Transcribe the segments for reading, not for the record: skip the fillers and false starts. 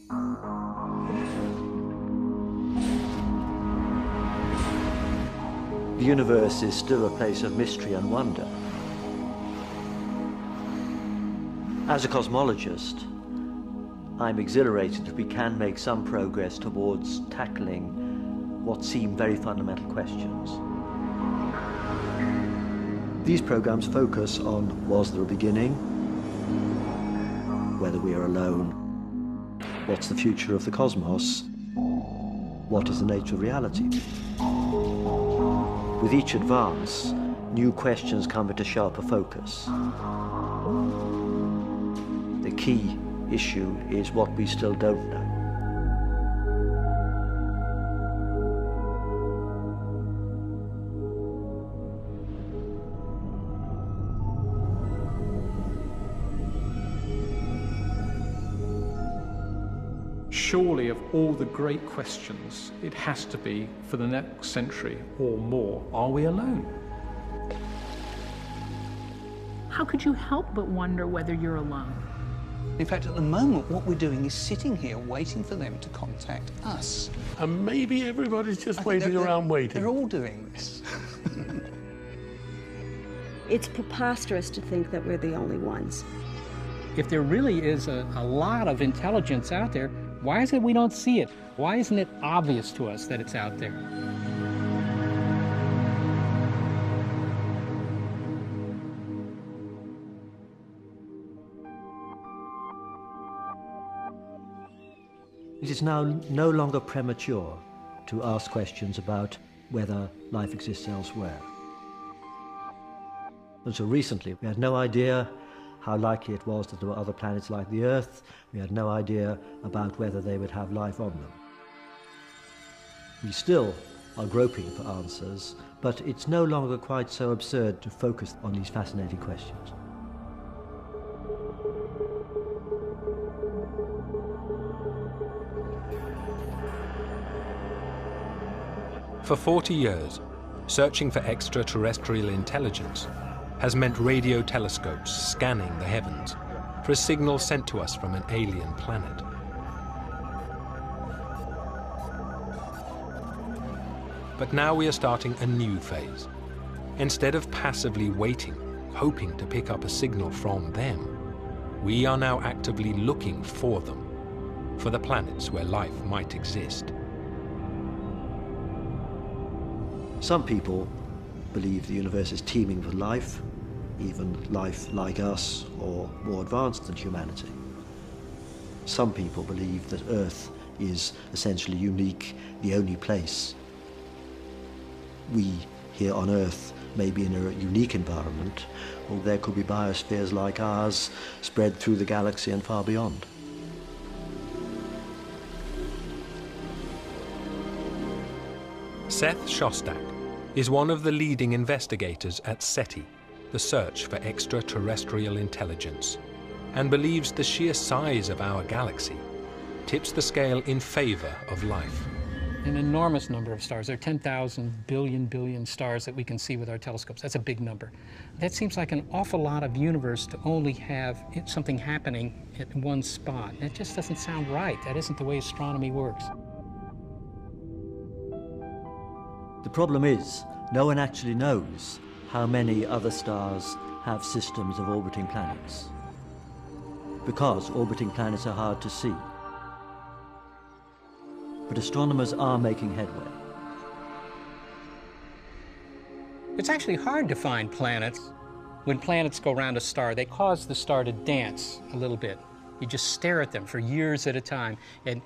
The universe is still a place of mystery and wonder. As a cosmologist, I'm exhilarated that we can make some progress towards tackling what seem very fundamental questions. These programs focus on, was there a beginning? Whether we are alone? What's the future of the cosmos? What is the nature of reality? With each advance, new questions come into sharper focus. The key issue is what we still don't know. Surely, of all the great questions, it has to be, for the next century or more, are we alone? How could you help but wonder whether you're alone? In fact, at the moment, what we're doing is sitting here waiting for them to contact us. And maybe everybody's just waiting around waiting. They're all doing this. It's preposterous to think that we're the only ones. If there really is a lot of intelligence out there, why is it we don't see it? Why isn't it obvious to us that it's out there? It is now no longer premature to ask questions about whether life exists elsewhere. Until recently, we had no idea how likely it was that there were other planets like the Earth. We had no idea about whether they would have life on them. We still are groping for answers, but it's no longer quite so absurd to focus on these fascinating questions. For 40 years, searching for extraterrestrial intelligence has meant radio telescopes scanning the heavens for a signal sent to us from an alien planet. But now we are starting a new phase. Instead of passively waiting, hoping to pick up a signal from them, we are now actively looking for them, for the planets where life might exist. Some people believe the universe is teeming with life, even life like us or more advanced than humanity. Some people believe that Earth is essentially unique, the only place. We here on Earth may be in a unique environment, or there could be biospheres like ours spread through the galaxy and far beyond. Seth Shostak is one of the leading investigators at SETI, the search for extraterrestrial intelligence, and believes the sheer size of our galaxy tips the scale in favor of life. An enormous number of stars. There are 10,000 billion stars that we can see with our telescopes. That's a big number. That seems like an awful lot of universe to only have something happening at one spot. That just doesn't sound right. That isn't the way astronomy works. The problem is, no one actually knows how many other stars have systems of orbiting planets, because orbiting planets are hard to see. But astronomers are making headway. It's actually hard to find planets. When planets go around a star, they cause the star to dance a little bit. You just stare at them for years at a time and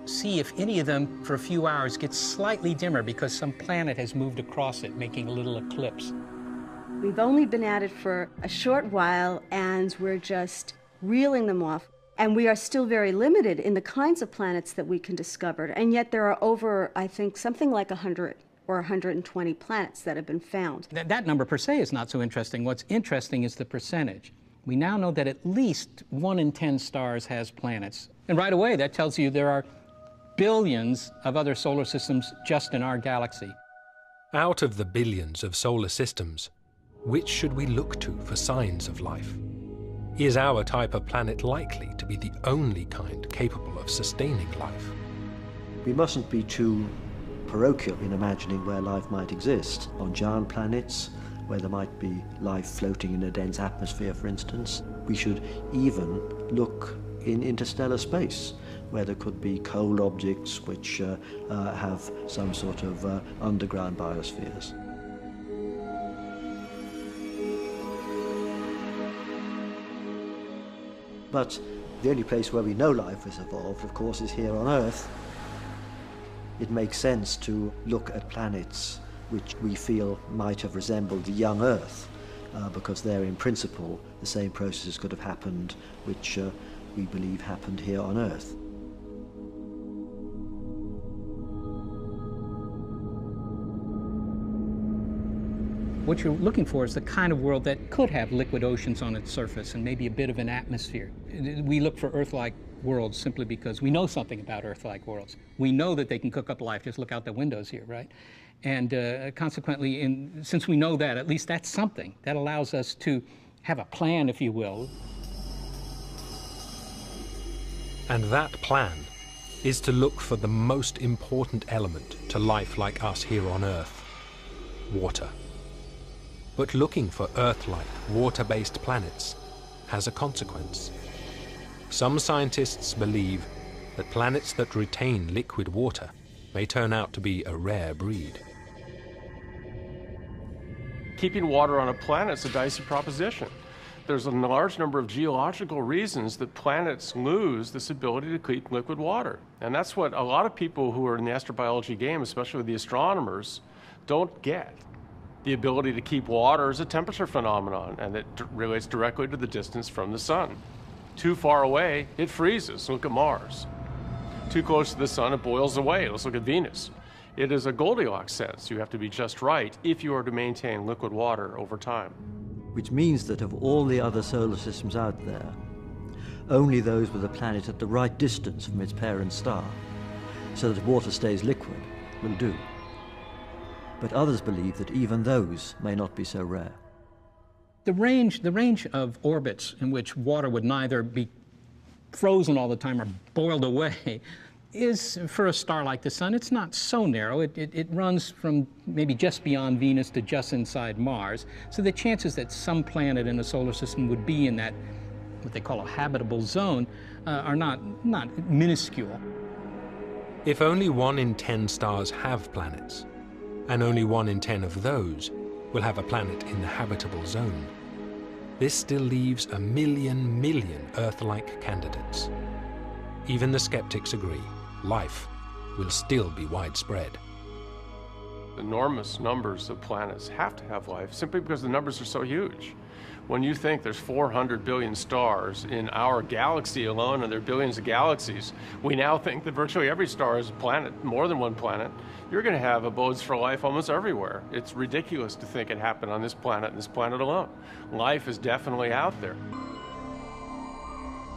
see if any of them, for a few hours, gets slightly dimmer because some planet has moved across it, making a little eclipse. We've only been at it for a short while, and we're just reeling them off. And we are still very limited in the kinds of planets that we can discover. And yet there are over, I think, something like 100 or 120 planets that have been found. That number per se is not so interesting. What's interesting is the percentage. We now know that at least 1 in 10 stars has planets. And right away, that tells you there are billions of other solar systems just in our galaxy. Out of the billions of solar systems, which should we look to for signs of life? Is our type of planet likely to be the only kind capable of sustaining life? We mustn't be too parochial in imagining where life might exist. On giant planets, where there might be life floating in a dense atmosphere, for instance. We should even look in interstellar space, where there could be cold objects which have some sort of underground biospheres. But the only place where we know life has evolved, of course, is here on Earth. It makes sense to look at planets which we feel might have resembled the young Earth, because there, in principle, the same processes could have happened which we believe happened here on Earth. What you're looking for is the kind of world that could have liquid oceans on its surface and maybe a bit of an atmosphere. We look for Earth-like worlds simply because we know something about Earth-like worlds. We know that they can cook up life. Just look out the windows here, right? And consequently, since we know that, at least that's something. That allows us to have a plan, if you will. And that plan is to look for the most important element to life like us here on Earth: water. But looking for Earth-like, water-based planets has a consequence. Some scientists believe that planets that retain liquid water may turn out to be a rare breed. Keeping water on a planet is a dicey proposition. There's a large number of geological reasons that planets lose this ability to keep liquid water. And that's what a lot of people who are in the astrobiology game, especially the astronomers, don't get. The ability to keep water is a temperature phenomenon, and it relates directly to the distance from the sun. Too far away, it freezes. Look at Mars. Too close to the sun, it boils away. Let's look at Venus. It is a Goldilocks sense. You have to be just right if you are to maintain liquid water over time. Which means that of all the other solar systems out there, only those with a planet at the right distance from its parent star, so that water stays liquid, will do. But others believe that even those may not be so rare. The range of orbits in which water would neither be frozen all the time or boiled away is, for a star like the Sun, it's not so narrow. It runs from maybe just beyond Venus to just inside Mars. So the chances that some planet in the solar system would be in that, what they call a habitable zone, are not minuscule. If only 1 in 10 stars have planets, and only 1 in 10 of those will have a planet in the habitable zone, this still leaves a million Earth-like candidates. Even the skeptics agree, life will still be widespread. Enormous numbers of planets have to have life simply because the numbers are so huge. When you think there's 400 billion stars in our galaxy alone, and there are billions of galaxies, we now think that virtually every star is a planet, more than one planet. You're going to have abodes for life almost everywhere. It's ridiculous to think it happened on this planet and this planet alone. Life is definitely out there.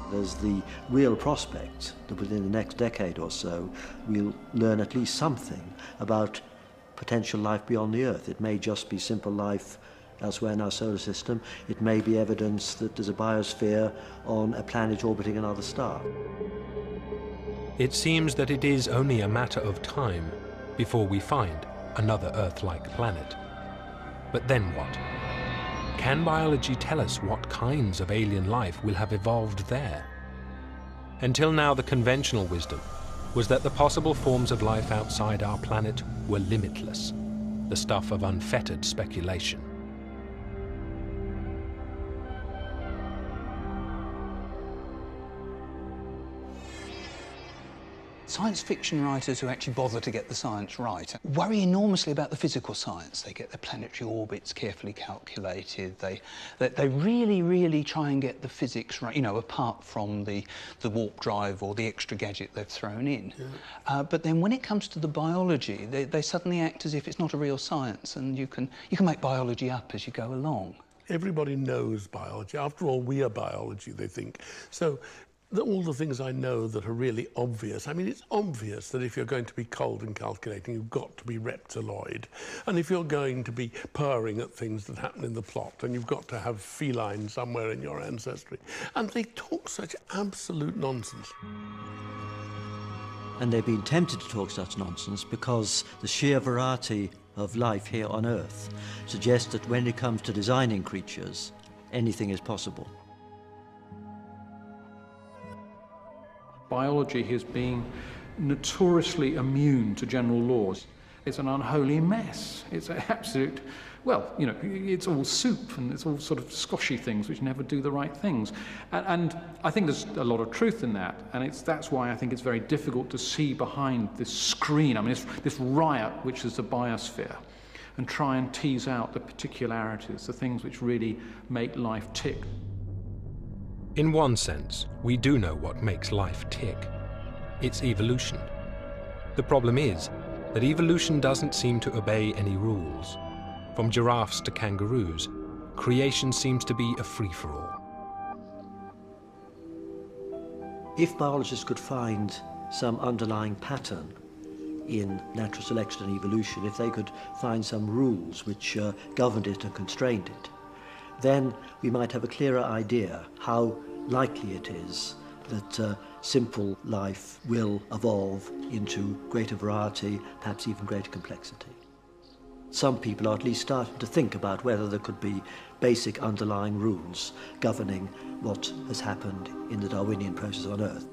There's the real prospect that within the next decade or so, we'll learn at least something about potential life beyond the Earth. It may just be simple life elsewhere in our solar system. It may be evidence that there's a biosphere on a planet orbiting another star. It seems that it is only a matter of time before we find another Earth-like planet. But then what? Can biology tell us what kinds of alien life will have evolved there? Until now, the conventional wisdom was that the possible forms of life outside our planet were limitless, the stuff of unfettered speculation. Science fiction writers who actually bother to get the science right worry enormously about the physical science. They get the planetary orbits carefully calculated. They really try and get the physics right, you know, apart from the warp drive or the extra gadget they've thrown in. Yeah. But then when it comes to the biology, they suddenly act as if it's not a real science, and you can make biology up as you go along. Everybody knows biology. After all, we are biology, they think. So all the things I know that are really obvious. I mean, it's obvious that if you're going to be cold and calculating, you've got to be reptiloid. And if you're going to be purring at things that happen in the plot, then you've got to have feline somewhere in your ancestry. And they talk such absolute nonsense. And they've been tempted to talk such nonsense because the sheer variety of life here on Earth suggests that when it comes to designing creatures, anything is possible. Biology has been notoriously immune to general laws. It's an unholy mess. It's an absolute, well, you know, it's all soup and it's all sort of squashy things which never do the right things. And I think there's a lot of truth in that. And that's why I think it's very difficult to see behind this screen, I mean, this riot which is the biosphere, and try and tease out the particularities, the things which really make life tick. In one sense, we do know what makes life tick. It's evolution. The problem is that evolution doesn't seem to obey any rules. From giraffes to kangaroos, creation seems to be a free-for-all. If biologists could find some underlying pattern in natural selection and evolution, if they could find some rules which governed it and constrained it, then we might have a clearer idea how likely it is that simple life will evolve into greater variety, perhaps even greater complexity. Some people are at least starting to think about whether there could be basic underlying rules governing what has happened in the Darwinian process on Earth.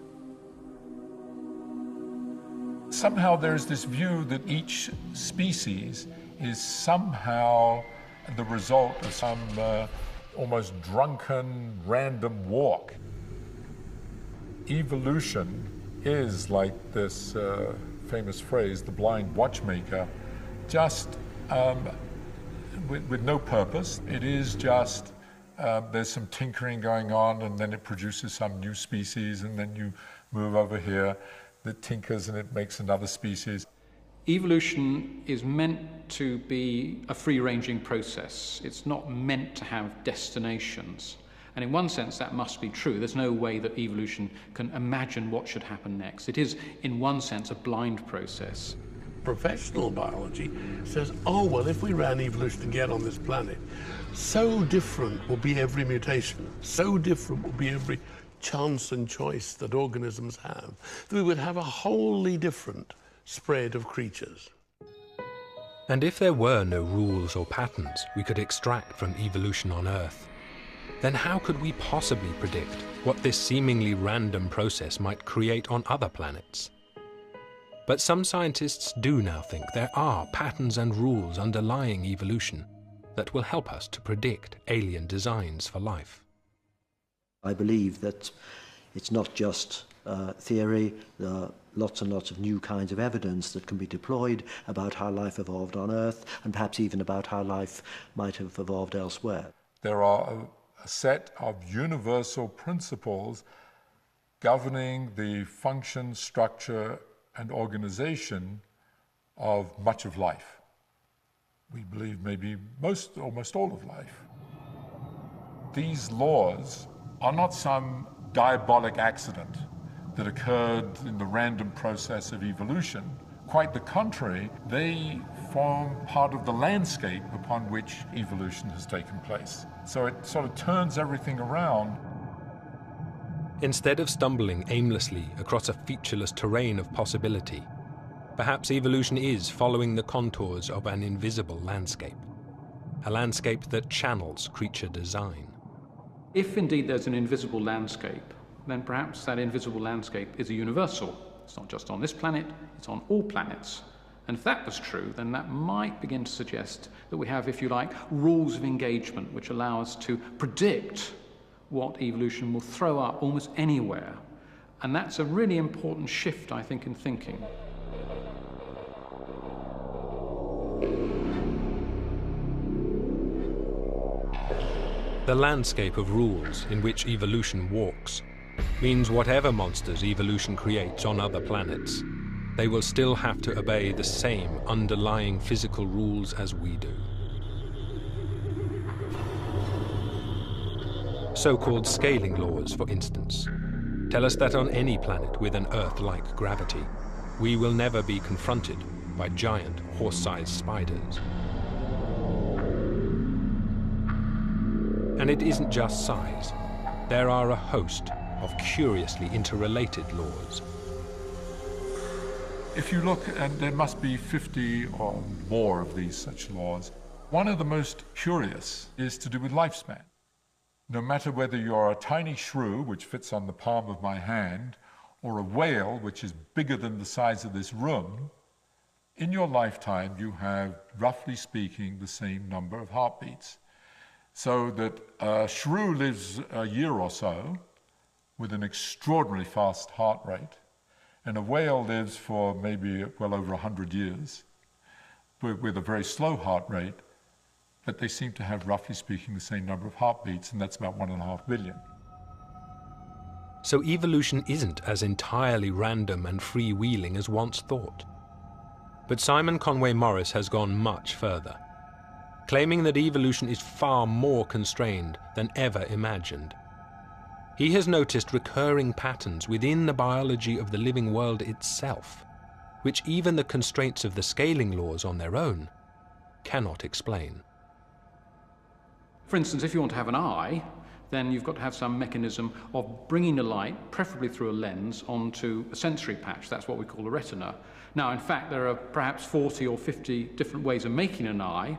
Somehow there's this view that each species is somehow the result of some almost drunken, random walk. Evolution is like this famous phrase, the blind watchmaker, just with no purpose. It is just, there's some tinkering going on, and then it produces some new species, and then you move over here that tinkers and it makes another species. Evolution is meant to be a free-ranging process. It's not meant to have destinations. And in one sense, that must be true. There's no way that evolution can imagine what should happen next. It is, in one sense, a blind process. Professional biology says, oh, well, if we ran evolution again on this planet, so different will be every mutation, so different will be every chance and choice that organisms have, that we would have a wholly different spread of creatures. And if there were no rules or patterns we could extract from evolution on Earth, then how could we possibly predict what this seemingly random process might create on other planets? But some scientists do now think there are patterns and rules underlying evolution that will help us to predict alien designs for life. I believe that it's not just theory. There are lots and lots of new kinds of evidence that can be deployed about how life evolved on Earth, and perhaps even about how life might have evolved elsewhere. There are a set of universal principles governing the function, structure, and organization of much of life. We believe maybe almost all of life. These laws are not some diabolic accident that occurred in the random process of evolution. Quite the contrary, they form part of the landscape upon which evolution has taken place. So it sort of turns everything around. Instead of stumbling aimlessly across a featureless terrain of possibility, perhaps evolution is following the contours of an invisible landscape, a landscape that channels creature design. If indeed there's an invisible landscape, then perhaps that invisible landscape is a universal. It's not just on this planet, it's on all planets. And if that was true, then that might begin to suggest that we have, if you like, rules of engagement which allow us to predict what evolution will throw up almost anywhere. And that's a really important shift, I think, in thinking. The landscape of rules in which evolution walks means whatever monsters evolution creates on other planets, they will still have to obey the same underlying physical rules as we do. So-called scaling laws, for instance. tell us that on any planet with an Earth-like gravity, we will never be confronted by giant horse-sized spiders. And it isn't just size. There are a host of curiously interrelated laws. If you look, and there must be 50 or more of these such laws, one of the most curious is to do with lifespan. No matter whether you're a tiny shrew, which fits on the palm of my hand, or a whale, which is bigger than the size of this room, in your lifetime you have, roughly speaking, the same number of heartbeats. So that a shrew lives a year or so with an extraordinarily fast heart rate, and a whale lives for maybe well over 100 years with a very slow heart rate, but they seem to have, roughly speaking, the same number of heartbeats, and that's about 1.5 billion. So evolution isn't as entirely random and freewheeling as once thought. But Simon Conway Morris has gone much further, claiming that evolution is far more constrained than ever imagined. He has noticed recurring patterns within the biology of the living world itself, which even the constraints of the scaling laws on their own cannot explain. For instance, if you want to have an eye, then you've got to have some mechanism of bringing the light, preferably through a lens, onto a sensory patch. That's what we call a retina. Now, in fact, there are perhaps 40 or 50 different ways of making an eye.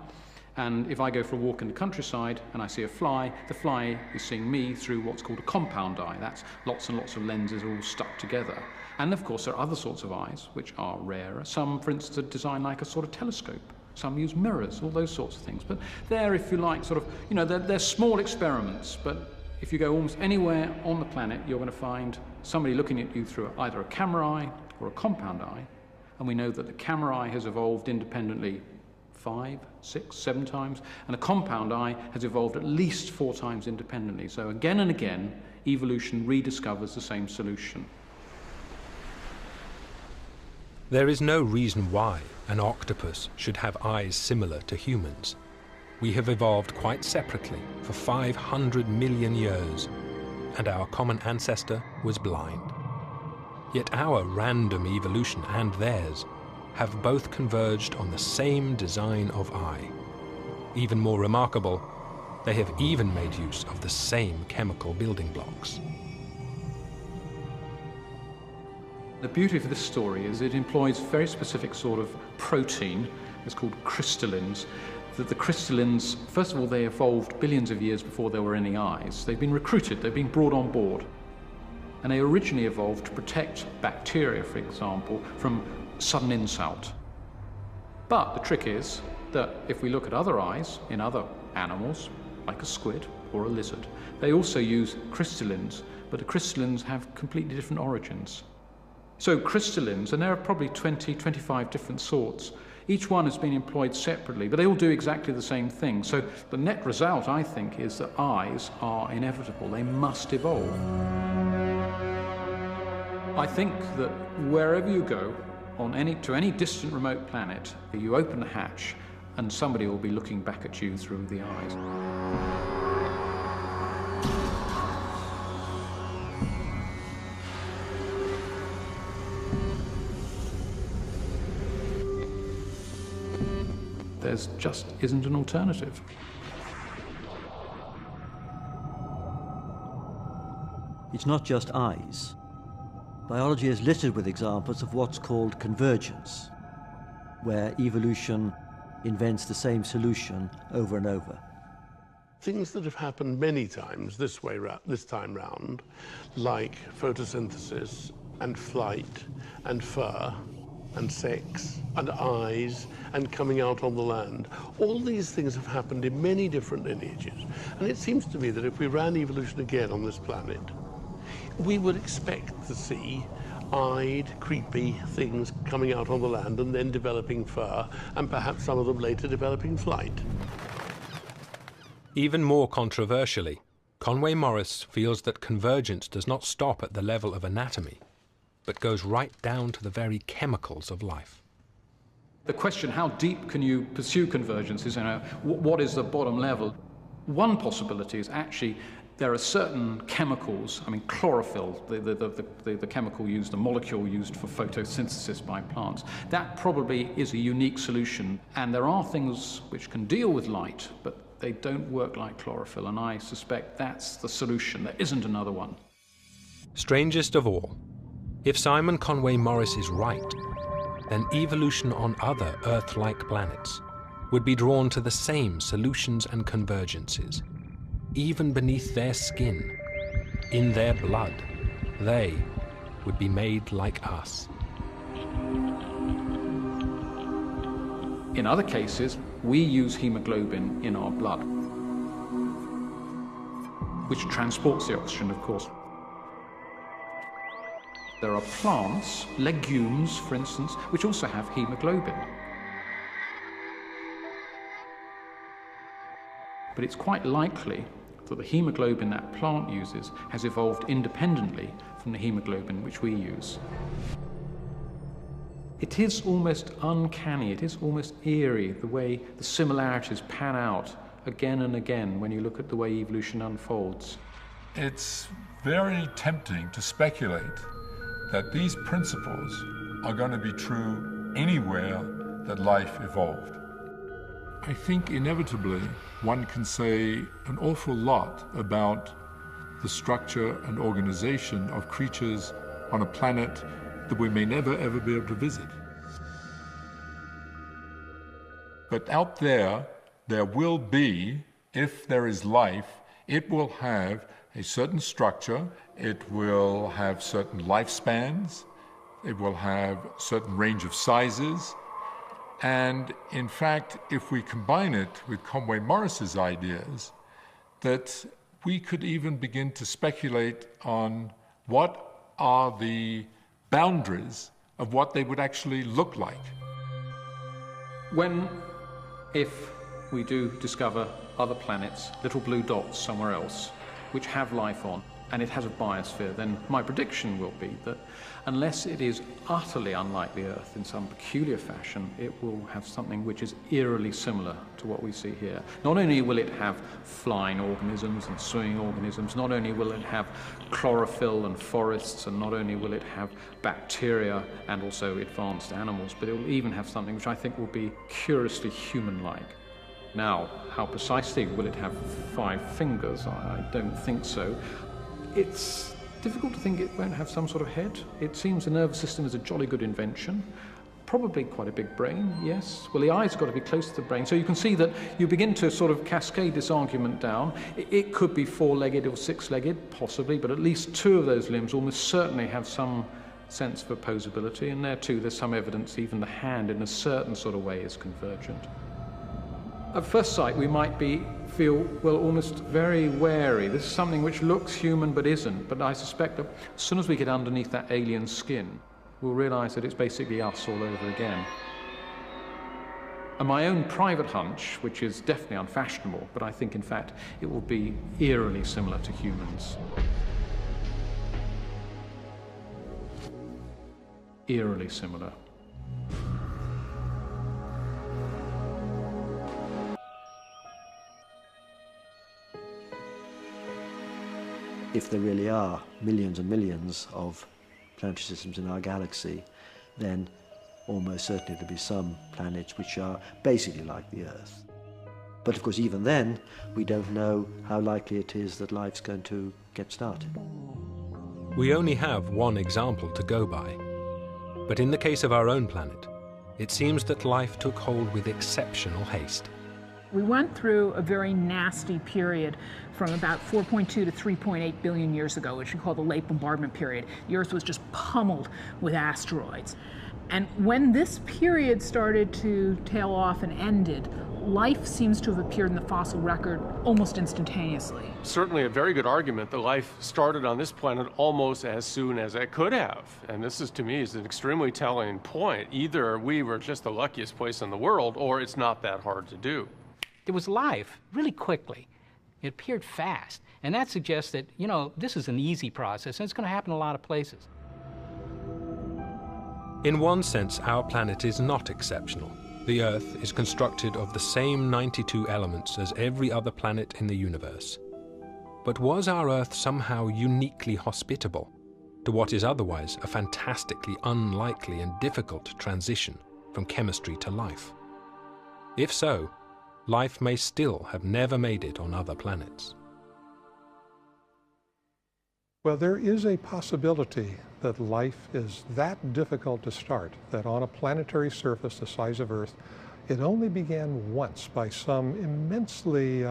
And if I go for a walk in the countryside and I see a fly, the fly is seeing me through what's called a compound eye. That's lots and lots of lenses all stuck together. And of course, there are other sorts of eyes which are rarer. Some, for instance, are designed like a sort of telescope. Some use mirrors, all those sorts of things. But they're, if you like, sort of, you know, they're small experiments. But if you go almost anywhere on the planet, you're going to find somebody looking at you through either a camera eye or a compound eye. And we know that the camera eye has evolved independently 5, 6, 7 times, and a compound eye has evolved at least 4 times independently. So again and again, evolution rediscovers the same solution. There is no reason why an octopus should have eyes similar to humans. We have evolved quite separately for 500 million years, and our common ancestor was blind. Yet our random evolution and theirs have both converged on the same design of eye. Even more remarkable, they have even made use of the same chemical building blocks. The beauty of this story is it employs a very specific sort of protein. It's called crystallins. That the crystallins, first of all, they evolved billions of years before there were any eyes. They've been recruited, they've been brought on board. And they originally evolved to protect bacteria, for example, from sudden insult. But the trick is that if we look at other eyes in other animals, like a squid or a lizard, they also use crystallins, but the crystallins have completely different origins. So crystallins, and there are probably 20, 25 different sorts, each one has been employed separately, but they all do exactly the same thing. So the net result, I think, is that eyes are inevitable. They must evolve. I think that wherever you go, to any distant remote planet, you open the hatch and somebody will be looking back at you through the eyes. There just isn't an alternative. It's not just eyes. Biology is littered with examples of what's called convergence, where evolution invents the same solution over and over. Things that have happened many times this time round, like photosynthesis and flight and fur and sex and eyes and coming out on the land. All these things have happened in many different lineages. And it seems to me that if we ran evolution again on this planet, we would expect to see eyed, creepy things coming out on the land and then developing fur, and perhaps some of them later developing flight. Even more controversially, Conway Morris feels that convergence does not stop at the level of anatomy, but goes right down to the very chemicals of life. The question, how deep can you pursue convergence, is, what is the bottom level? One possibility is actually There are certain chemicals, I mean chlorophyll, the chemical used, the molecule used for photosynthesis by plants, that probably is a unique solution. And there are things which can deal with light, but they don't work like chlorophyll, and I suspect that's the solution. There isn't another one. Strangest of all, if Simon Conway Morris is right, then evolution on other Earth-like planets would be drawn to the same solutions and convergences. Even beneath their skin, in their blood, they would be made like us. In other cases, we use hemoglobin in our blood, which transports the oxygen, of course. There are plants, legumes, for instance, which also have hemoglobin. But it's quite likely that the hemoglobin that plant uses has evolved independently from the hemoglobin which we use. It is almost uncanny, it is almost eerie the way the similarities pan out again and again when you look at the way evolution unfolds. It's very tempting to speculate that these principles are going to be true anywhere that life evolved. I think inevitably one can say an awful lot about the structure and organization of creatures on a planet that we may never ever be able to visit. But out there will be, if there is life, it will have a certain structure, it will have certain lifespans, it will have a certain range of sizes. And in fact, if we combine it with Conway Morris's ideas, that we could even begin to speculate on what are the boundaries of what they would actually look like. If we do discover other planets, little blue dots somewhere else, which have life on, and it has a biosphere, then my prediction will be that unless it is utterly unlike the Earth in some peculiar fashion, it will have something which is eerily similar to what we see here. Not only will it have flying organisms and swimming organisms, not only will it have chlorophyll and forests, and not only will it have bacteria and also advanced animals, but it will even have something which I think will be curiously human-like. Now, how precisely will it have 5 fingers? I don't think so. It's difficult to think it won't have some sort of head. It seems the nervous system is a jolly good invention. Probably quite a big brain, yes. Well, the eye's got to be close to the brain. So you can see that you begin to sort of cascade this argument down. It could be 4-legged or 6-legged, possibly, but at least 2 of those limbs almost certainly have some sense of opposability. And there too, there's some evidence even the hand in a certain sort of way is convergent. At first sight, we might feel, well, almost very wary. This is something which looks human but isn't. But I suspect that as soon as we get underneath that alien skin, we'll realize that it's basically us all over again. And my own private hunch, which is definitely unfashionable, but I think, in fact, it will be eerily similar to humans. Eerily similar. If there really are millions and millions of planetary systems in our galaxy, then almost certainly there'll be some planets which are basically like the Earth. But of course, even then, we don't know how likely it is that life's going to get started. We only have one example to go by. But in the case of our own planet, it seems that life took hold with exceptional haste. We went through a very nasty period from about 4.2 to 3.8 billion years ago, which we call the late bombardment period. The Earth was just pummeled with asteroids. And when this period started to tail off and ended, life seems to have appeared in the fossil record almost instantaneously. Certainly a very good argument that life started on this planet almost as soon as it could have. And this is, to me, is an extremely telling point. Either we were just the luckiest place in the world, or it's not that hard to do. There was life really quickly. It appeared fast. And that suggests that, this is an easy process, and it's going to happen in a lot of places. In one sense, our planet is not exceptional. The Earth is constructed of the same 92 elements as every other planet in the universe. But was our Earth somehow uniquely hospitable to what is otherwise a fantastically unlikely and difficult transition from chemistry to life? If so, life may still have never made it on other planets. Well, there is a possibility that life is that difficult to start, that on a planetary surface the size of Earth, it only began once by some immensely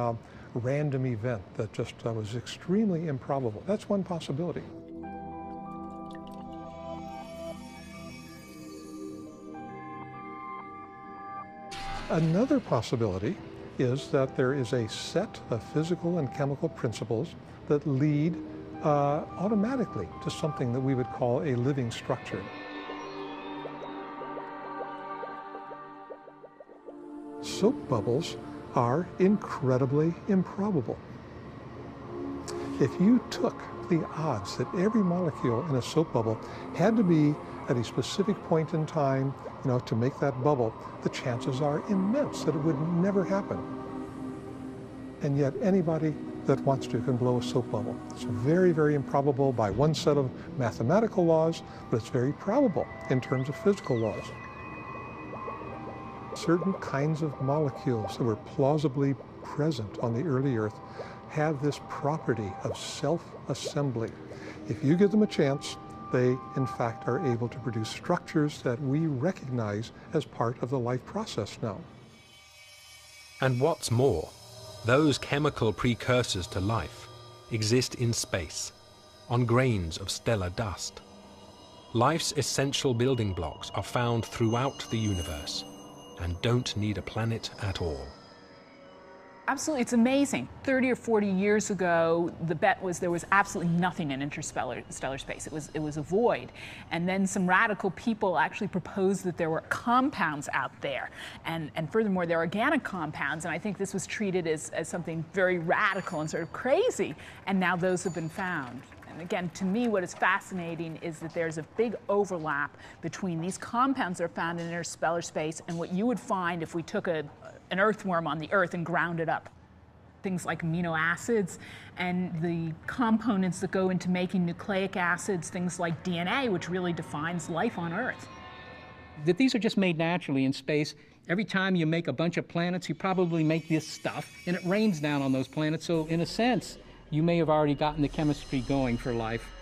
random event that just was extremely improbable. That's one possibility. Another possibility is that there is a set of physical and chemical principles that lead automatically to something that we would call a living structure. Soap bubbles are incredibly improbable. If you took the odds that every molecule in a soap bubble had to be at a specific point in time, to make that bubble, the chances are immense that it would never happen. And yet anybody that wants to can blow a soap bubble. It's very, very improbable by one set of mathematical laws, but it's very probable in terms of physical laws. Certain kinds of molecules that were plausibly present on the early Earth have this property of self-assembly. If you give them a chance, they in fact are able to produce structures that we recognize as part of the life process now. And what's more, those chemical precursors to life exist in space, on grains of stellar dust. Life's essential building blocks are found throughout the universe and don't need a planet at all. Absolutely, it's amazing. 30 or 40 years ago, the bet was there was absolutely nothing in interstellar space. It was a void. And then some radical people actually proposed that there were compounds out there. And furthermore, they're organic compounds. And I think this was treated as something very radical and sort of crazy. And now those have been found. And again, to me, what is fascinating is that there's a big overlap between these compounds that are found in interstellar space and what you would find if we took an earthworm on the Earth and ground it up. Things like amino acids and the components that go into making nucleic acids, things like DNA, which really defines life on Earth. That these are just made naturally in space. Every time you make a bunch of planets, you probably make this stuff, and it rains down on those planets. So in a sense, you may have already gotten the chemistry going for life.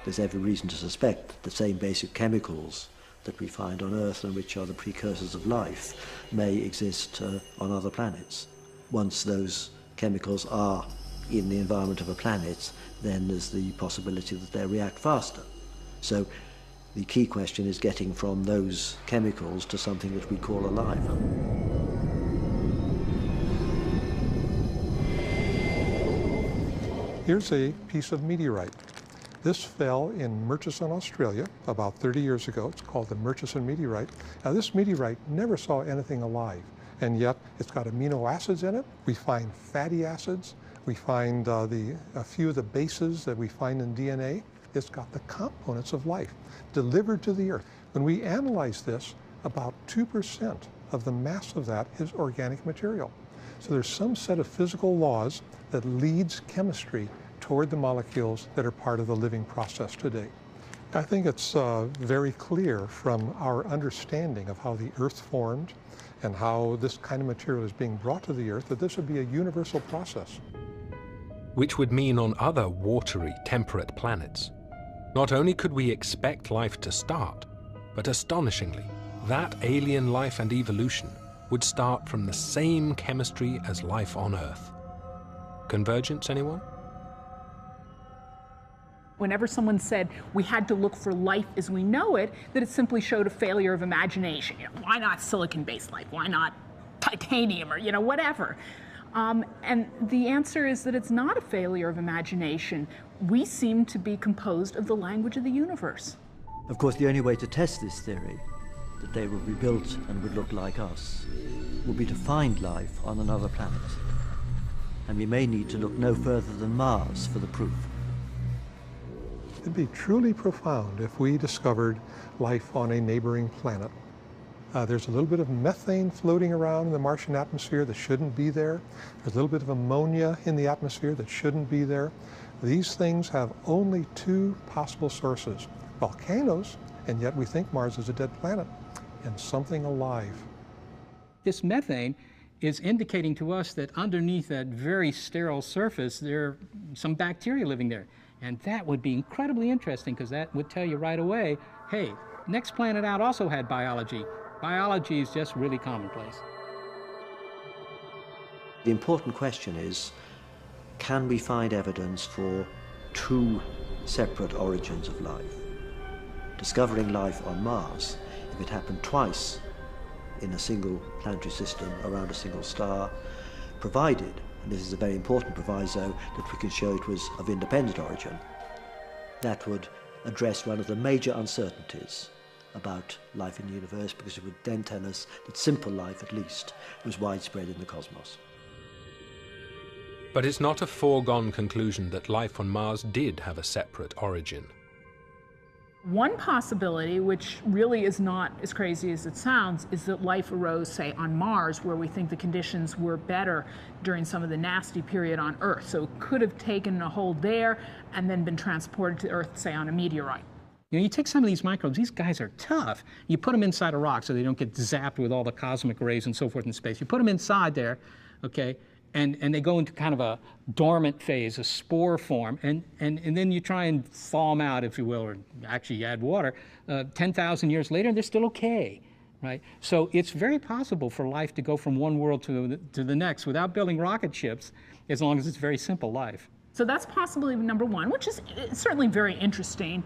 There's every reason to suspect that the same basic chemicals that we find on Earth and which are the precursors of life may exist on other planets. Once those chemicals are in the environment of a planet, then there's the possibility that they'll react faster. So the key question is getting from those chemicals to something that we call alive. Here's a piece of meteorite. This fell in Murchison, Australia, about 30 years ago. It's called the Murchison meteorite. Now, this meteorite never saw anything alive, and yet it's got amino acids in it. We find fatty acids. We find a few of the bases that we find in DNA. It's got the components of life delivered to the Earth. When we analyze this, about 2% of the mass of that is organic material. So there's some set of physical laws that leads chemistry toward the molecules that are part of the living process today. I think it's very clear from our understanding of how the Earth formed and how this kind of material is being brought to the Earth that this would be a universal process. Which would mean on other watery, temperate planets, not only could we expect life to start, but astonishingly, that alien life and evolution would start from the same chemistry as life on Earth. Convergence, anyone? Whenever someone said we had to look for life as we know it, that it simply showed a failure of imagination. Why not silicon-based life? Why not titanium or whatever? And the answer is that it's not a failure of imagination. We seem to be composed of the language of the universe. Of course, the only way to test this theory, that they would be built and would look like us, would be to find life on another planet. And we may need to look no further than Mars for the proof. It'd be truly profound if we discovered life on a neighboring planet. There's a little bit of methane floating around in the Martian atmosphere that shouldn't be there. There's a little bit of ammonia in the atmosphere that shouldn't be there. These things have only two possible sources: volcanoes, and yet we think Mars is a dead planet, and something alive. This methane is indicating to us that underneath that very sterile surface, there are some bacteria living there. And that would be incredibly interesting, because that would tell you right away, hey, next planet out also had biology. Biology is just really commonplace. The important question is, can we find evidence for two separate origins of life? Discovering life on Mars, if it happened twice in a single planetary system around a single star, provided, and this is a very important proviso, that we can show it was of independent origin, that would address one of the major uncertainties about life in the universe, because it would then tell us that simple life, at least, was widespread in the cosmos. But it's not a foregone conclusion that life on Mars did have a separate origin. One possibility, which really is not as crazy as it sounds, is that life arose, say, on Mars, where we think the conditions were better during some of the nasty period on Earth. So it could have taken a hold there and then been transported to Earth, say, on a meteorite. You know, you take some of these microbes, these guys are tough. You put them inside a rock so they don't get zapped with all the cosmic rays and so forth in space. You put them inside there, okay, and they go into kind of a dormant phase, a spore form, and then you try and thaw them out, if you will, or actually you add water. 10,000 years later, they're still okay, right? So it's very possible for life to go from one world to the next without building rocket ships, as long as it's very simple life. So that's possibility number one, which is certainly very interesting,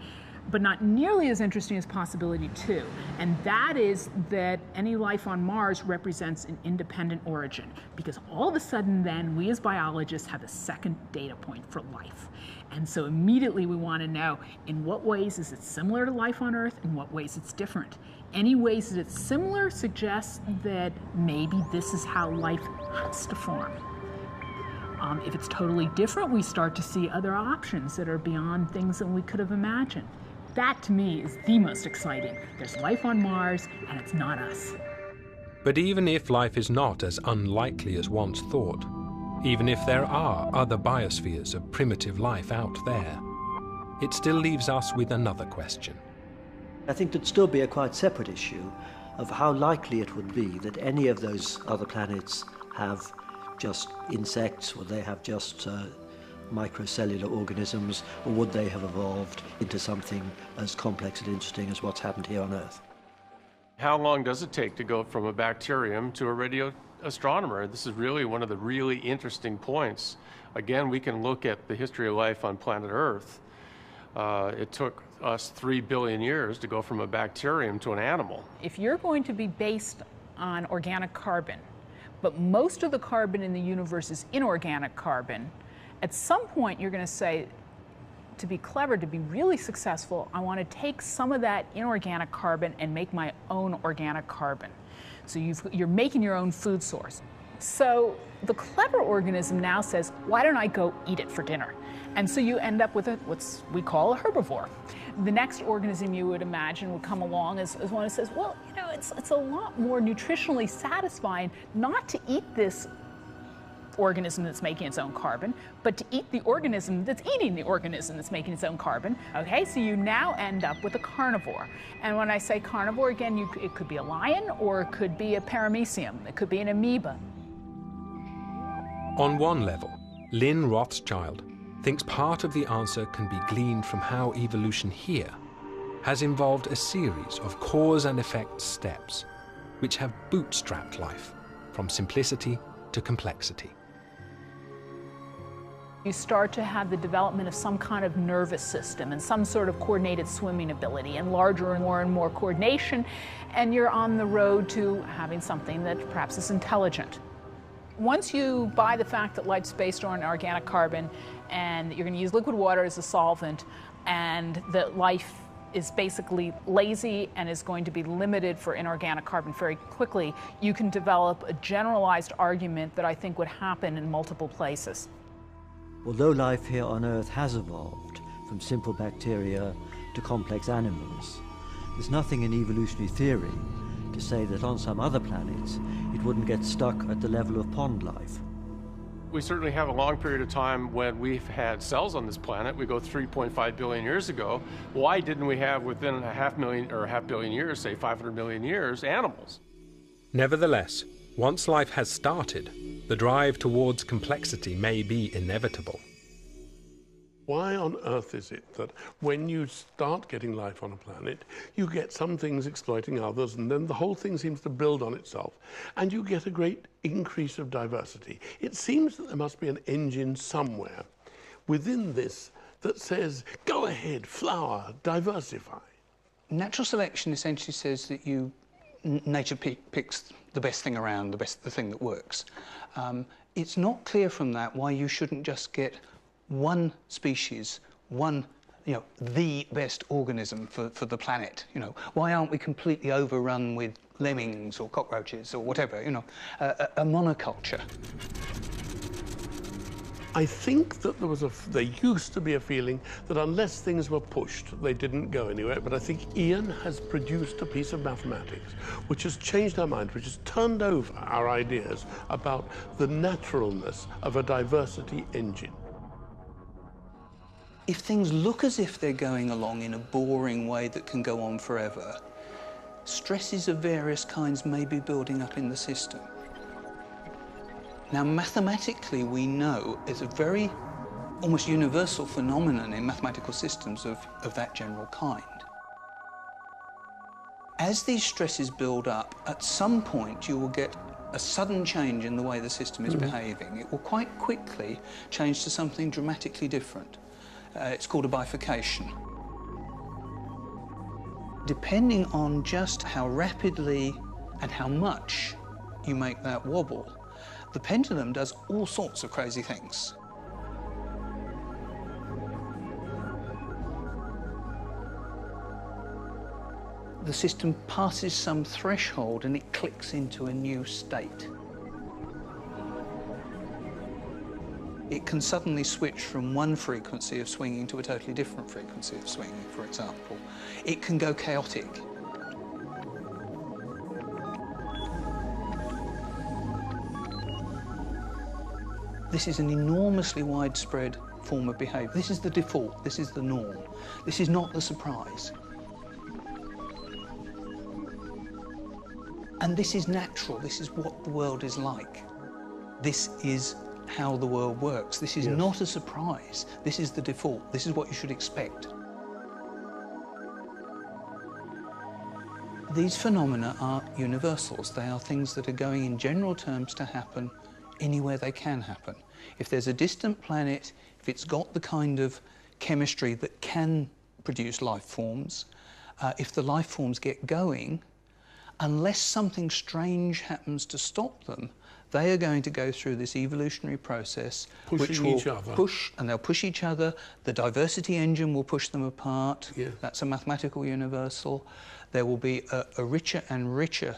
but not nearly as interesting as possibility two. And that is that any life on Mars represents an independent origin, because all of a sudden then we as biologists have a second data point for life. And so immediately we want to know, in what ways is it similar to life on Earth, in what ways it's different. Any ways that it's similar suggests that maybe this is how life has to form. If it's totally different, we start to see other options that are beyond things that we could have imagined. That, to me, is the most exciting. There's life on Mars, and it's not us. But even if life is not as unlikely as once thought, even if there are other biospheres of primitive life out there, it still leaves us with another question. I think there'd still be a quite separate issue of how likely it would be that any of those other planets have just insects, or they have just microcellular organisms, or would they have evolved into something as complex and interesting as what's happened here on Earth? How long does it take to go from a bacterium to a radio astronomer? This is really one of the really interesting points. Again, we can look at the history of life on planet Earth. It took us 3 billion years to go from a bacterium to an animal. If you're going to be based on organic carbon, but most of the carbon in the universe is inorganic carbon, at some point you're going to say, to be clever, to be really successful, I want to take some of that inorganic carbon and make my own organic carbon. So you're making your own food source. So the clever organism now says, why don't I go eat it for dinner? And so you end up with what we call a herbivore. The next organism you would imagine would come along as one that says, well, you know, it's a lot more nutritionally satisfying not to eat this organism that's making its own carbon, but to eat the organism that's eating the organism that's making its own carbon. Okay, so you now end up with a carnivore. And when I say carnivore, again, it could be a lion, or it could be a paramecium, it could be an amoeba. On one level, Lynn Rothschild thinks part of the answer can be gleaned from how evolution here has involved a series of cause and effect steps which have bootstrapped life from simplicity to complexity. You start to have the development of some kind of nervous system and some sort of coordinated swimming ability and larger and more coordination, and you're on the road to having something that perhaps is intelligent. Once you buy the fact that life's based on organic carbon and that you're going to use liquid water as a solvent, and that life is basically lazy and is going to be limited for inorganic carbon very quickly, you can develop a generalized argument that I think would happen in multiple places. Although life here on Earth has evolved from simple bacteria to complex animals, there's nothing in evolutionary theory to to say that on some other planets it wouldn't get stuck at the level of pond life. We certainly have a long period of time when we've had cells on this planet. We go 3.5 billion years ago. why didn't we have within a half billion years, say 500 million years, animals? Nevertheless, once life has started, the drive towards complexity may be inevitable. Why on earth is it that when you start getting life on a planet, you get some things exploiting others, and then the whole thing seems to build on itself, and you get a great increase of diversity? It seems that there must be an engine somewhere within this that says, go ahead, flower, diversify. Natural selection essentially says that nature picks the best thing around, the thing that works. It's not clear from that why you shouldn't just get one species, the best organism for the planet. Why aren't we completely overrun with lemmings or cockroaches or whatever? A monoculture. I think that there used to be a feeling that unless things were pushed, they didn't go anywhere. But I think Ian has produced a piece of mathematics which has changed our mind, which has turned over our ideas about the naturalness of a diversity engine. If things look as if they're going along in a boring way that can go on forever, stresses of various kinds may be building up in the system. Now, mathematically, we know it's a very almost universal phenomenon in mathematical systems of that general kind. As these stresses build up, at some point you will get a sudden change in the way the system is behaving. It will quite quickly change to something dramatically different. It's called a bifurcation. Depending on just how rapidly and how much you make that wobble, the pendulum does all sorts of crazy things. The system passes some threshold and it clicks into a new state. It can suddenly switch from one frequency of swinging to a totally different frequency of swinging, for example. It can go chaotic. This is an enormously widespread form of behaviour. This is the default, this is the norm. This is not the surprise. And this is natural, this is what the world is like. This is how the world works. This is not a surprise. This is the default. This is what you should expect. These phenomena are universals. They are things that are going in general terms to happen anywhere they can happen. If there's a distant planet, if it's got the kind of chemistry that can produce life forms, if the life forms get going, unless something strange happens to stop them, they are going to go through this evolutionary process which will push, and they'll push each other. The diversity engine will push them apart. That's a mathematical universal. There will be a richer and richer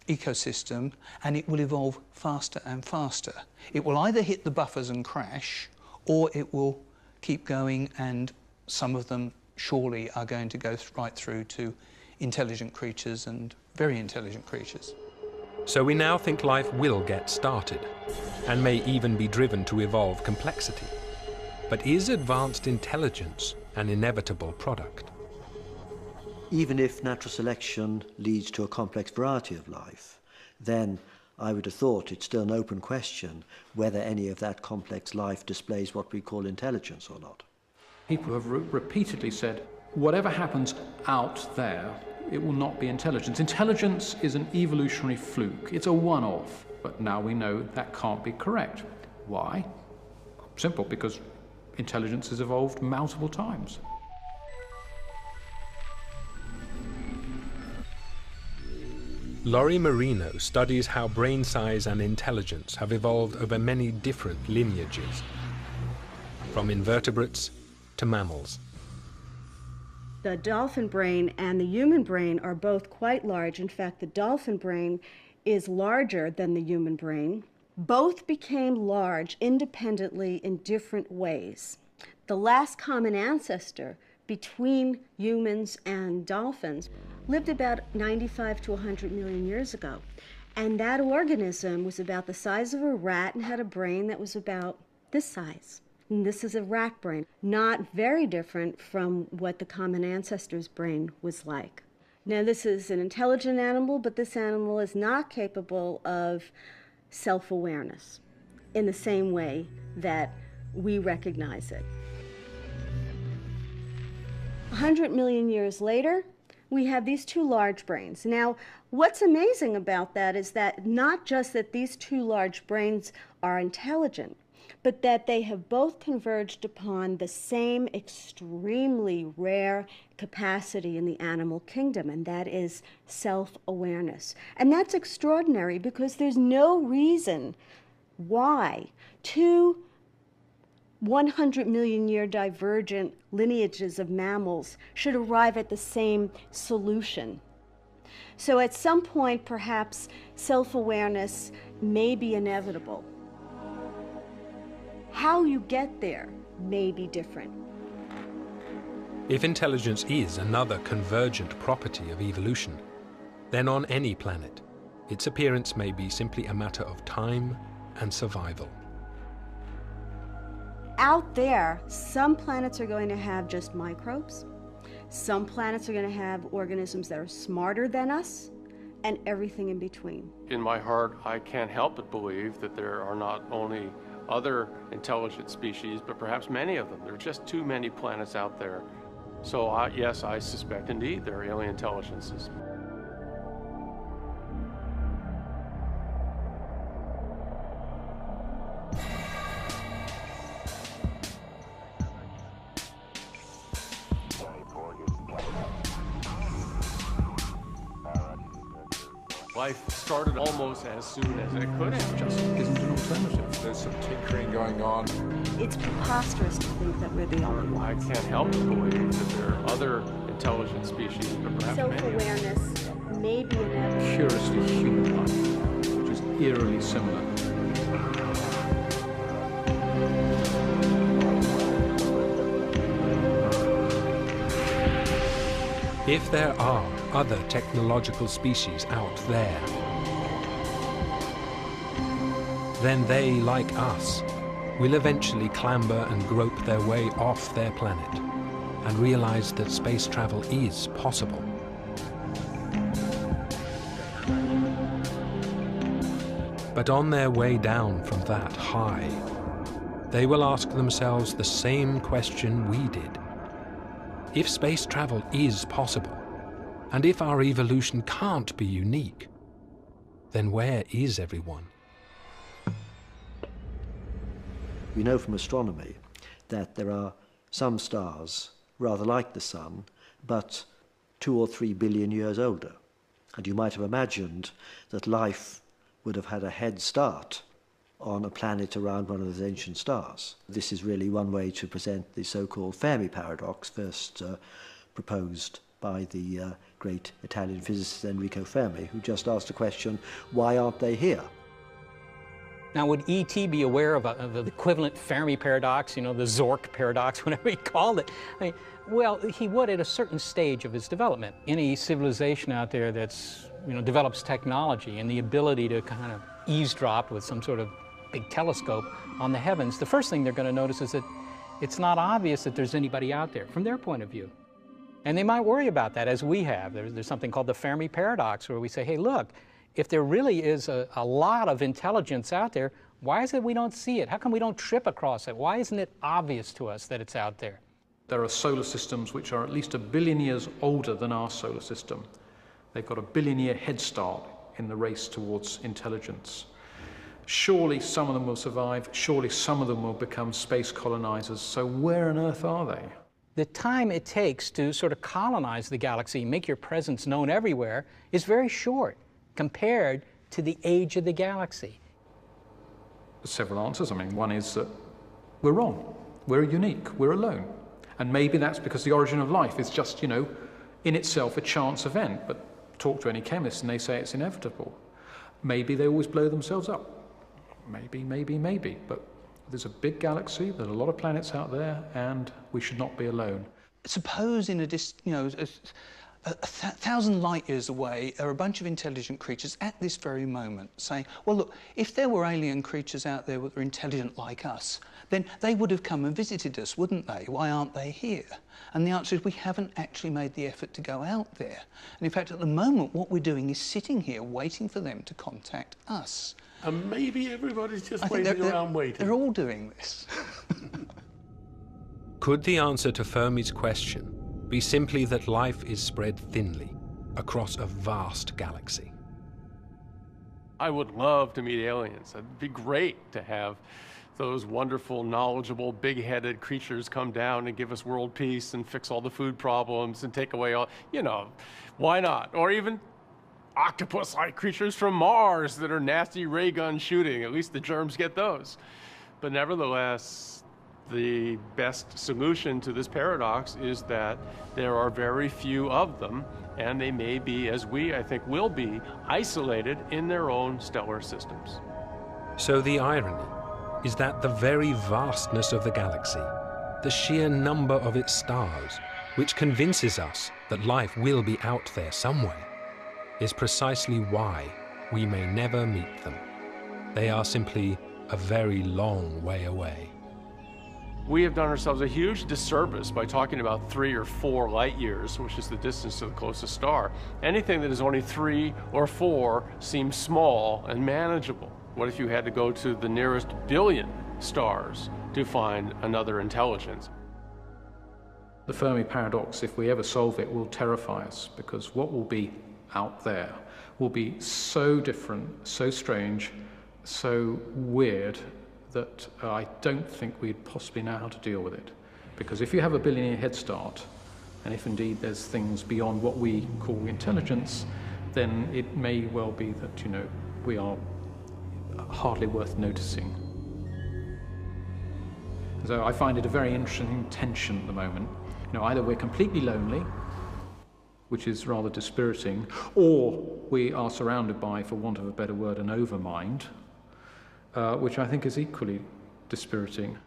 ecosystem, and it will evolve faster and faster. It will either hit the buffers and crash, or it will keep going, and some of them surely are going to go right through to intelligent creatures and very intelligent creatures. So we now think life will get started, and may even be driven to evolve complexity. But is advanced intelligence an inevitable product? Even if natural selection leads to a complex variety of life, then I would have thought it's still an open question whether any of that complex life displays what we call intelligence or not. People have repeatedly said, whatever happens out there, it will not be intelligence. Intelligence is an evolutionary fluke. It's a one-off. But now we know that can't be correct. Why? Simple, because intelligence has evolved multiple times. Laurie Marino studies how brain size and intelligence have evolved over many different lineages, from invertebrates to mammals. The dolphin brain and the human brain are both quite large. In fact, the dolphin brain is larger than the human brain. Both became large independently in different ways. The last common ancestor between humans and dolphins lived about 95 to 100 million years ago. And that organism was about the size of a rat and had a brain that was about this size. And this is a rat brain, not very different from what the common ancestor's brain was like. Now, this is an intelligent animal, but this animal is not capable of self-awareness in the same way that we recognize it. 100 million years later, we have these two large brains. Now, what's amazing about that is that not just that these two large brains are intelligent, but that they have both converged upon the same extremely rare capacity in the animal kingdom, and that is self-awareness. And that's extraordinary because there's no reason why two 100 million year divergent lineages of mammals should arrive at the same solution. So at some point, perhaps self-awareness may be inevitable. How you get there may be different. If intelligence is another convergent property of evolution, then on any planet, its appearance may be simply a matter of time and survival. Out there, some planets are going to have just microbes. Some planets are going to have organisms that are smarter than us, and everything in between. In my heart, I can't help but believe that there are not only other intelligent species, but perhaps many of them. There are just too many planets out there. So yes, I suspect indeed there are alien intelligences. Life started almost as soon as it could. It just isn't an alternative. There's some tinkering going on. It's preposterous to think that we're the only ones. I can't help but believe that there are other intelligent species, but perhaps many. Self-awareness may be inevitable. Curiously human life, which is eerily similar. If there are other technological species out there, then they, like us, will eventually clamber and grope their way off their planet and realize that space travel is possible. But on their way down from that high, they will ask themselves the same question we did. If space travel is possible, and if our evolution can't be unique, then where is everyone? We know from astronomy that there are some stars rather like the Sun, but 2 or 3 billion years older. And you might have imagined that life would have had a head start on a planet around one of those ancient stars. This is really one way to present the so-called Fermi paradox, first proposed by the great Italian physicist Enrico Fermi, who just asked the question, why aren't they here? Now, would E.T. be aware of the equivalent Fermi paradox, you know, the Zork paradox, whatever he called it? I mean, well, he would at a certain stage of his development. Any civilization out there that's, you know, develops technology and the ability to kind of eavesdrop with some sort of big telescope on the heavens, the first thing they're going to notice is that it's not obvious that there's anybody out there from their point of view. And they might worry about that, as we have. There's something called the Fermi paradox, where we say, hey, look, if there really is a lot of intelligence out there, why is it we don't see it? How come we don't trip across it? Why isn't it obvious to us that it's out there? There are solar systems which are at least 1 billion years older than our solar system. They've got a 1 billion-year head start in the race towards intelligence. Surely some of them will survive. Surely some of them will become space colonizers. So where on earth are they? The time it takes to sort of colonize the galaxy, make your presence known everywhere, is very short compared to the age of the galaxy. Several answers. I mean, one is that we're wrong. We're unique. We're alone. And maybe that's because the origin of life is just, you know, in itself a chance event. But talk to any chemist and they say it's inevitable. Maybe they always blow themselves up. Maybe. But there's a big galaxy, there's a lot of planets out there, and we should not be alone. suppose in a 1,000 light years away are a bunch of intelligent creatures at this very moment saying, well, look, if there were alien creatures out there that were intelligent like us, then they would have come and visited us, wouldn't they? Why aren't they here? And the answer is we haven't actually made the effort to go out there. And in fact, at the moment, what we're doing is sitting here waiting for them to contact us. And maybe everybody's just waiting around waiting. They're all doing this. Could the answer to Fermi's question be simply that life is spread thinly across a vast galaxy? I would love to meet aliens. It'd be great to have those wonderful, knowledgeable, big-headed creatures come down and give us world peace and fix all the food problems and take away all, why not? Or even octopus-like creatures from Mars that are nasty ray gun shooting. At least the germs get those. But nevertheless, the best solution to this paradox is that there are very few of them, and they may be, as we, I think, will be, isolated in their own stellar systems. So the irony is that the very vastness of the galaxy, the sheer number of its stars, which convinces us that life will be out there somewhere, is precisely why we may never meet them. They are simply a very long way away. We have done ourselves a huge disservice by talking about 3 or 4 light years, which is the distance to the closest star. Anything that is only 3 or 4 seems small and manageable. What if you had to go to the nearest billion stars to find another intelligence? The Fermi paradox, if we ever solve it, will terrify us, because what will be out there will be so different, so strange, so weird, that I don't think we'd possibly know how to deal with it. Because if you have a billion-year head start, and if indeed there's things beyond what we call intelligence, then it may well be that, we are hardly worth noticing. So I find it a very interesting tension at the moment. Either we're completely lonely, which is rather dispiriting, or we are surrounded by, for want of a better word, an overmind, which I think is equally dispiriting.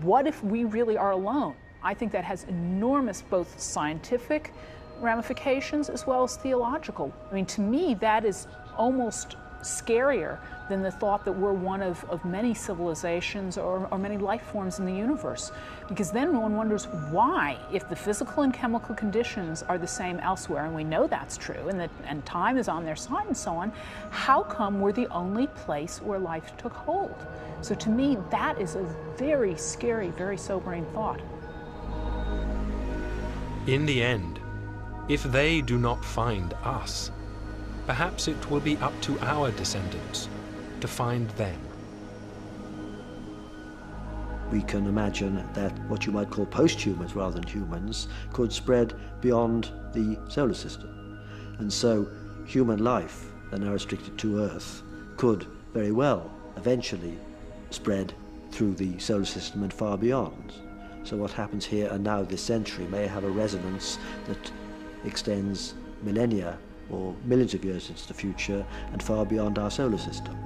What if we really are alone? I think that has enormous both scientific ramifications as well as theological. To me, that is almost scarier than the thought that we're one of many civilizations or many life forms in the universe. Because then one wonders why, if the physical and chemical conditions are the same elsewhere, and we know that's true, and time is on their side and so on, how come we're the only place where life took hold? So to me, that is a very scary, very sobering thought. In the end, if they do not find us, perhaps it will be up to our descendants to find them. We can imagine that what you might call post-humans rather than humans could spread beyond the solar system. And so human life, though now restricted to Earth, could very well eventually spread through the solar system and far beyond. So what happens here and now this century may have a resonance that extends millennia or millions of years into the future and far beyond our solar system.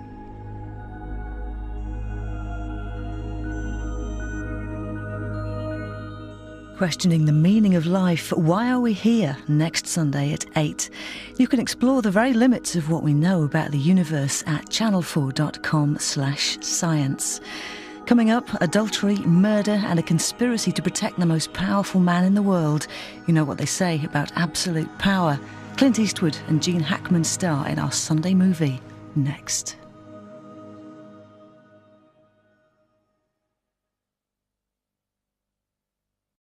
Questioning the meaning of life, Why Are We Here? Next Sunday at 8. You can explore the very limits of what we know about the universe at channel4.com/science. Coming up, adultery, murder and a conspiracy to protect the most powerful man in the world. You know what they say about absolute power. Clint Eastwood and Gene Hackman star in our Sunday movie. Next.